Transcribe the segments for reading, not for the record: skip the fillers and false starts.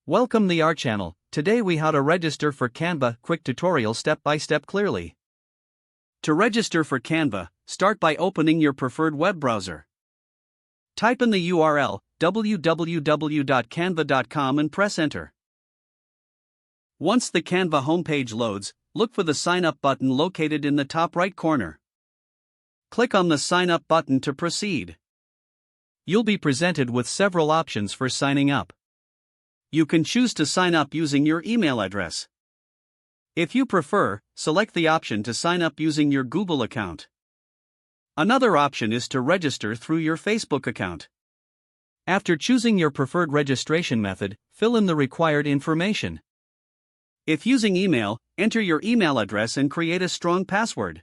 Welcome to our channel. Today we how to register for Canva, quick tutorial step by step clearly. To register for Canva, start by opening your preferred web browser. Type in the URL www.canva.com and press enter. Once the Canva homepage loads, look for the sign up button located in the top right corner. Click on the sign up button to proceed. You'll be presented with several options for signing up. You can choose to sign up using your email address. If you prefer, select the option to sign up using your Google account. Another option is to register through your Facebook account. After choosing your preferred registration method, fill in the required information. If using email, enter your email address and create a strong password.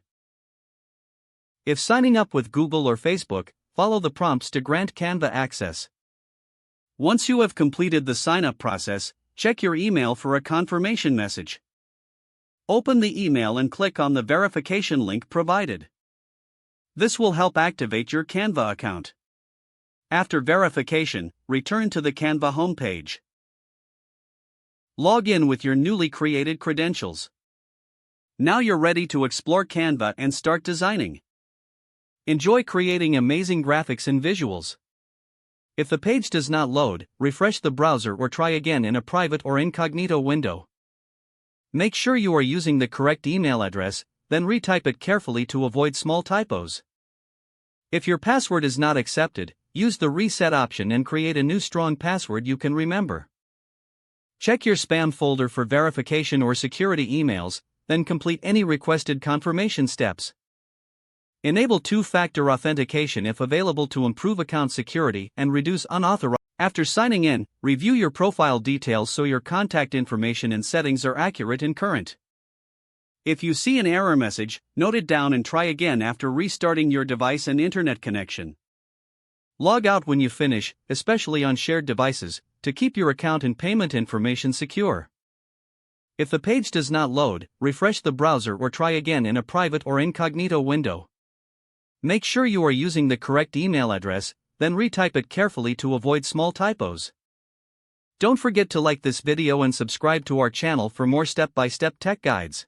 If signing up with Google or Facebook, follow the prompts to grant Canva access. Once you have completed the sign-up process, check your email for a confirmation message. Open the email and click on the verification link provided. This will help activate your Canva account. After verification, return to the Canva homepage. Log in with your newly created credentials. Now you're ready to explore Canva and start designing. Enjoy creating amazing graphics and visuals. If the page does not load, refresh the browser or try again in a private or incognito window. Make sure you are using the correct email address, then retype it carefully to avoid small typos. If your password is not accepted, use the reset option and create a new strong password you can remember. Check your spam folder for verification or security emails, then complete any requested confirmation steps. Enable two-factor authentication if available to improve account security and reduce unauthorized. After signing in, review your profile details so your contact information and settings are accurate and current. If you see an error message, note it down and try again after restarting your device and internet connection. Log out when you finish, especially on shared devices, to keep your account and payment information secure. If the page does not load, refresh the browser or try again in a private or incognito window. Make sure you are using the correct email address, then retype it carefully to avoid small typos. Don't forget to like this video and subscribe to our channel for more step-by-step tech guides.